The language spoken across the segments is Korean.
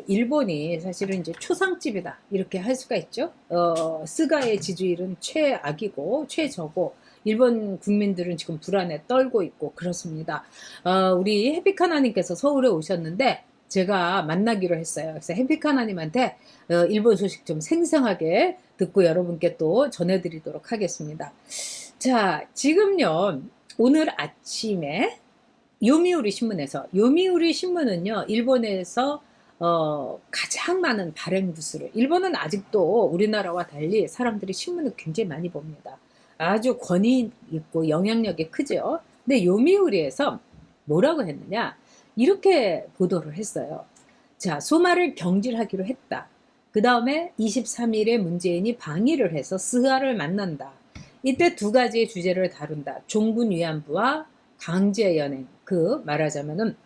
일본이 사실은 이제 초상집이다 이렇게 할 수가 있죠. 스가의 지주일은 최악이고 최저고 일본 국민들은 지금 불안에 떨고 있고 그렇습니다. 우리 해피카나님께서 서울에 오셨는데 제가 만나기로 했어요. 그래서 해피카나님한테 일본 소식 좀 생생하게 듣고 여러분께 또 전해드리도록 하겠습니다. 자, 지금요 오늘 아침에 요미우리 신문에서, 요미우리 신문은요 일본에서 가장 많은 발행 부수를, 일본은 아직도 우리나라와 달리 사람들이 신문을 굉장히 많이 봅니다. 아주 권위 있고 영향력이 크죠. 근데 요미우리에서 뭐라고 했느냐, 이렇게 보도를 했어요. 자, 소마를 경질하기로 했다. 그 다음에 23일에 문재인이 방위를 해서 스가를 만난다. 이때 두 가지의 주제를 다룬다. 종군 위안부와 강제 연행, 그 말하자면은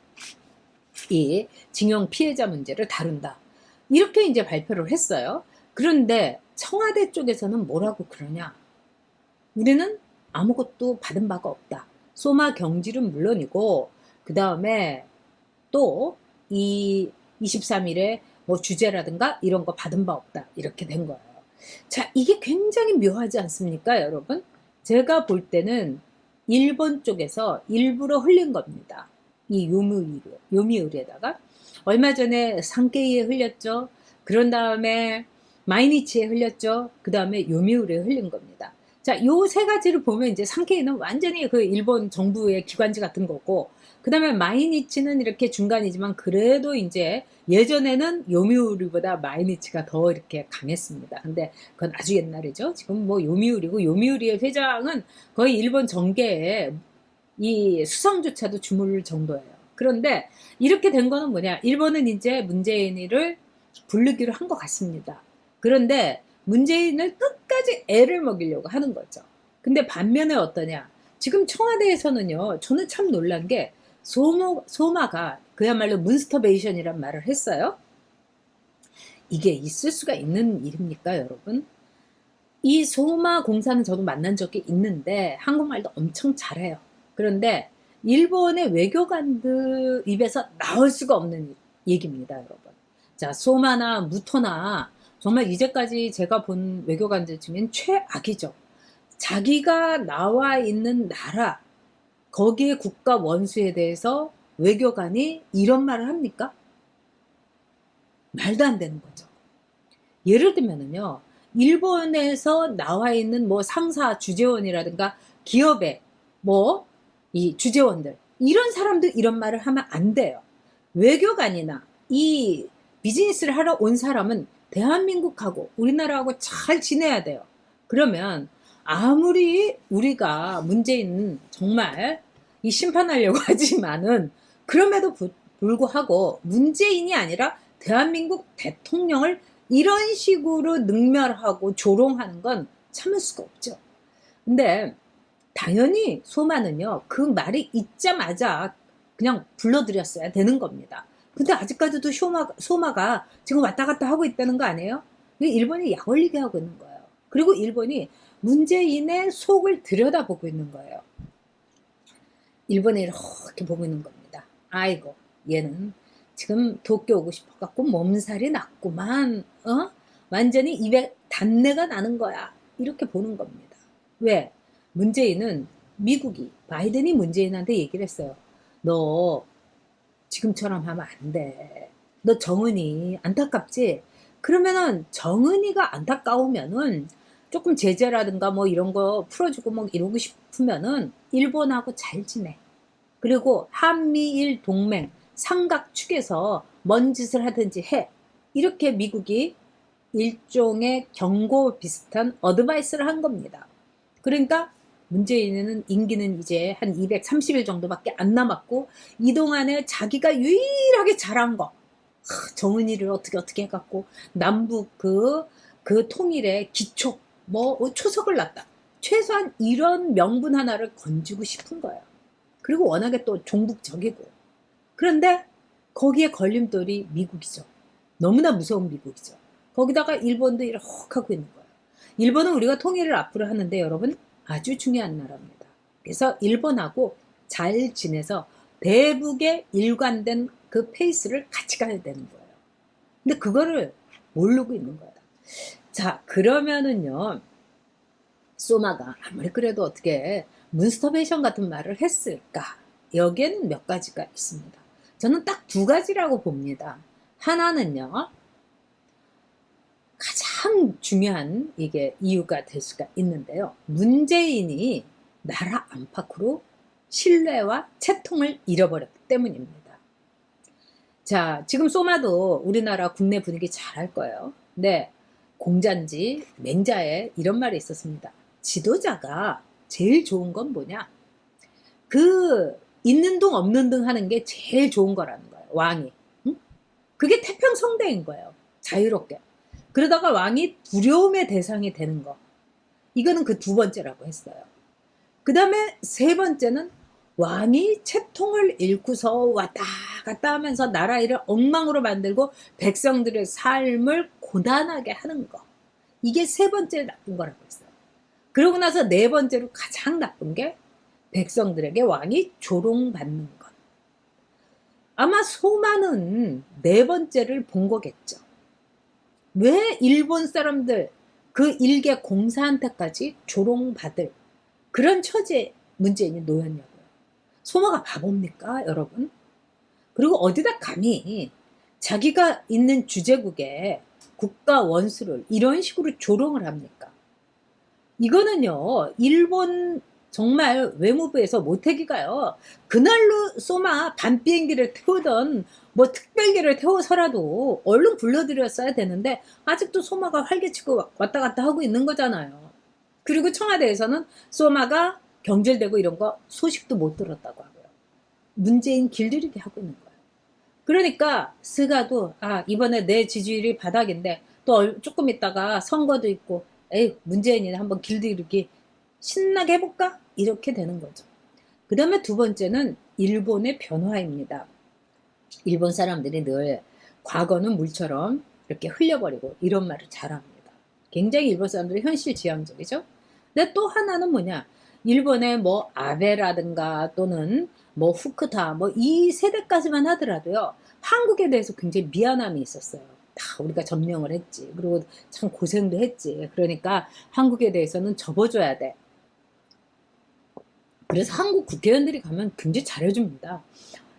이 징용 피해자 문제를 다룬다. 이렇게 이제 발표를 했어요. 그런데 청와대 쪽에서는 뭐라고 그러냐? 우리는 아무것도 받은 바가 없다. 소마 경질은 물론이고 그 다음에 또 이 23일에 뭐 주제라든가 이런 거 받은 바 없다. 이렇게 된 거예요. 자, 이게 굉장히 묘하지 않습니까, 여러분? 제가 볼 때는 일본 쪽에서 일부러 흘린 겁니다. 이 요미우리에다가 얼마 전에 상케이에 흘렸죠. 그런 다음에 마이니치에 흘렸죠. 그 다음에 요미우리에 흘린 겁니다. 자, 요 세 가지를 보면 이제 상케이는 완전히 그 일본 정부의 기관지 같은 거고, 그 다음에 마이니치는 이렇게 중간이지만 그래도 이제 예전에는 요미우리보다 마이니치가 더 이렇게 강했습니다. 근데 그건 아주 옛날이죠. 지금 뭐 요미우리고, 요미우리의 회장은 거의 일본 정계에 이 수상조차도 주물 정도예요. 그런데 이렇게 된 거는 뭐냐, 일본은 이제 문재인을 부르기로 한 것 같습니다. 그런데 문재인을 끝까지 애를 먹이려고 하는 거죠. 근데 반면에 어떠냐, 지금 청와대에서는요, 저는 참 놀란 게 소마가 그야말로 문스터베이션이란 말을 했어요. 이게 있을 수가 있는 일입니까, 여러분? 이 소마 공사는 저도 만난 적이 있는데 한국말도 엄청 잘해요. 그런데 일본의 외교관들 입에서 나올 수가 없는 얘기입니다, 여러분. 자, 소마나 무토나 정말 이제까지 제가 본 외교관들 중엔 최악이죠. 자기가 나와 있는 나라, 거기에 국가 원수에 대해서 외교관이 이런 말을 합니까? 말도 안 되는 거죠. 예를 들면은요, 일본에서 나와 있는 뭐 상사, 주재원이라든가 기업의 뭐 이 주재원들, 이런 사람들 이런 말을 하면 안 돼요. 외교관이나 이 비즈니스를 하러 온 사람은 대한민국하고 우리나라하고 잘 지내야 돼요. 그러면 아무리 우리가 문재인 정말 이 심판하려고 하지만은 그럼에도 불구하고 문재인이 아니라 대한민국 대통령을 이런 식으로 능멸하고 조롱하는 건 참을 수가 없죠. 근데 당연히 소마는요, 그 말이 있자마자 그냥 불러들였어야 되는 겁니다. 근데 아직까지도 소마가 지금 왔다 갔다 하고 있다는 거 아니에요? 일본이 약 올리게 하고 있는 거예요. 그리고 일본이 문재인의 속을 들여다보고 있는 거예요. 일본이 이렇게 보고 있는 겁니다. 아이고, 얘는 지금 도쿄 오고 싶어갖고 몸살이 났구만. 완전히 입에 단내가 나는 거야. 이렇게 보는 겁니다. 왜? 문재인은 미국이, 바이든이 문재인한테 얘기를 했어요. 너 지금처럼 하면 안 돼. 너 정은이 안타깝지? 그러면은 정은이가 안타까우면은 조금 제재라든가 뭐 이런 거 풀어주고 뭐 이러고 싶으면은 일본하고 잘 지내. 그리고 한미일 동맹 삼각축에서 뭔 짓을 하든지 해. 이렇게 미국이 일종의 경고 비슷한 어드바이스를 한 겁니다. 그러니까 문재인은 임기는 이제 한 230일 정도밖에 안 남았고 이 동안에 자기가 유일하게 잘한 거, 정은이를 어떻게 해갖고 남북 그 통일의 기초 뭐 초석을 놨다. 최소한 이런 명분 하나를 건지고 싶은 거예요. 그리고 워낙에 또 종북적이고. 그런데 거기에 걸림돌이 미국이죠. 너무나 무서운 미국이죠. 거기다가 일본도 이렇게 하고 있는 거예요. 일본은 우리가 통일을 앞으로 하는데 여러분 아주 중요한 나라입니다. 그래서 일본하고 잘 지내서 대북에 일관된 그 페이스를 같이 가야 되는 거예요. 근데 그거를 모르고 있는 거야. 자, 그러면은요, 소마가 아무리 그래도 어떻게 문스터베이션 같은 말을 했을까? 여기에는 몇 가지가 있습니다. 저는 딱 두 가지라고 봅니다. 하나는요, 가장 중요한 이게 이유가 될 수가 있는데요. 문재인이 나라 안팎으로 신뢰와 채통을 잃어버렸기 때문입니다. 자, 지금 소마도 우리나라 국내 분위기 잘 알 거예요. 근데 공자인지 맹자에 이런 말이 있었습니다. 지도자가 제일 좋은 건 뭐냐? 그 있는 둥 없는 둥 하는 게 제일 좋은 거라는 거예요. 왕이. 응? 그게 태평성대인 거예요. 자유롭게. 그러다가 왕이 두려움의 대상이 되는 거. 이거는 그 두 번째라고 했어요. 그 다음에 세 번째는 왕이 채통을 잃고서 왔다 갔다 하면서 나라 일을 엉망으로 만들고 백성들의 삶을 고단하게 하는 거. 이게 세 번째 나쁜 거라고 했어요. 그러고 나서 네 번째로 가장 나쁜 게 백성들에게 왕이 조롱받는 것. 아마 소마는 네 번째를 본 거겠죠. 왜 일본 사람들 그 일개 공사한테까지 조롱받을 그런 처지에 문재인이 놓였냐고요. 소마가 바보입니까, 여러분? 그리고 어디다 감히 자기가 있는 주재국에 국가 원수를 이런 식으로 조롱을 합니까? 이거는요, 일본 정말 외무부에서 모태기가요, 그날로 소마 반 비행기를 태우던 뭐 특별기를 태워서라도 얼른 불러들였어야 되는데 아직도 소마가 활개치고 왔다 갔다 하고 있는 거잖아요. 그리고 청와대에서는 소마가 경질되고 이런 거 소식도 못 들었다고 하고요. 문재인 길들이게 하고 있는 거예요. 그러니까 스가도 이번에 내 지지율이 바닥인데 또 조금 있다가 선거도 있고 에이 문재인이 한번 길들이기 신나게 해볼까? 이렇게 되는 거죠. 그 다음에 두 번째는 일본의 변화입니다. 일본 사람들이 늘 과거는 물처럼 이렇게 흘려버리고 이런 말을 잘합니다. 굉장히 일본 사람들이 현실 지향적이죠. 근데 또 하나는 뭐냐? 일본의 뭐 아베라든가 또는 뭐 후쿠다 뭐 이 세대까지만 하더라도요. 한국에 대해서 굉장히 미안함이 있었어요. 다 우리가 점령을 했지. 그리고 참 고생도 했지. 그러니까 한국에 대해서는 접어줘야 돼. 그래서 한국 국회의원들이 가면 굉장히 잘해줍니다.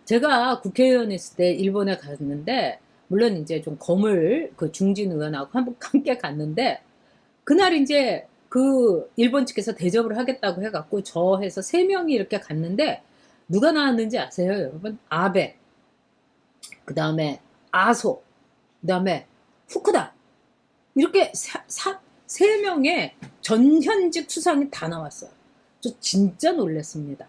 제가 국회의원 했을 때 일본에 갔는데 물론 이제 좀 거물 그 중진 의원하고 함께 갔는데 그날 이제 그 일본 측에서 대접을 하겠다고 해갖고 저 해서 3명이 이렇게 갔는데 누가 나왔는지 아세요, 여러분? 아베, 그 다음에 아소, 그 다음에 후쿠다 이렇게 3명의 전현직 수상이 다 나왔어요. 저 진짜 놀랐습니다.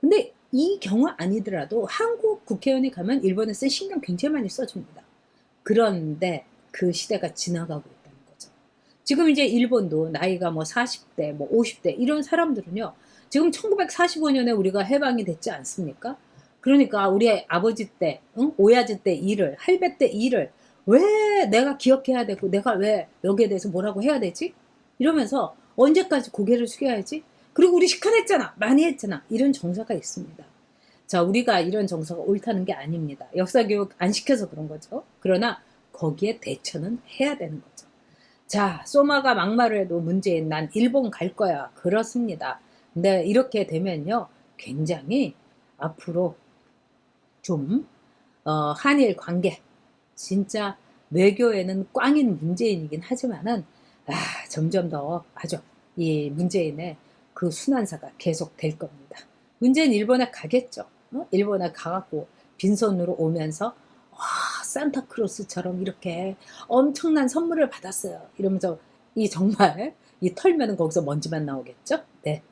근데 이 경우 아니더라도 한국 국회의원이 가면 일본에서 신경 굉장히 많이 써줍니다. 그런데 그 시대가 지나가고 있다는 거죠. 지금 이제 일본도 나이가 뭐 40대, 뭐 50대 이런 사람들은요. 지금 1945년에 우리가 해방이 됐지 않습니까? 그러니까 우리 아버지 때, 오야지 때 일을, 할배 때 일을 왜 내가 기억해야 되고 내가 왜 여기에 대해서 뭐라고 해야 되지? 이러면서 언제까지 고개를 숙여야지? 그리고 우리 시큰했잖아. 많이 했잖아. 이런 정서가 있습니다. 자, 우리가 이런 정서가 옳다는 게 아닙니다. 역사교육 안 시켜서 그런 거죠. 그러나 거기에 대처는 해야 되는 거죠. 자, 소마가 막말을 해도 문재인 난 일본 갈 거야. 그렇습니다. 근데 이렇게 되면요. 굉장히 앞으로 좀 한일 관계 진짜 외교에는 꽝인 문재인이긴 하지만은 점점 더 맞아. 이 문재인의 그 순환사가 계속 될 겁니다. 문재인 일본에 가겠죠. 일본에 가갖고 빈손으로 오면서 산타크로스처럼 이렇게 엄청난 선물을 받았어요. 이러면서 이 정말 이 털면은 거기서 먼지만 나오겠죠. 네.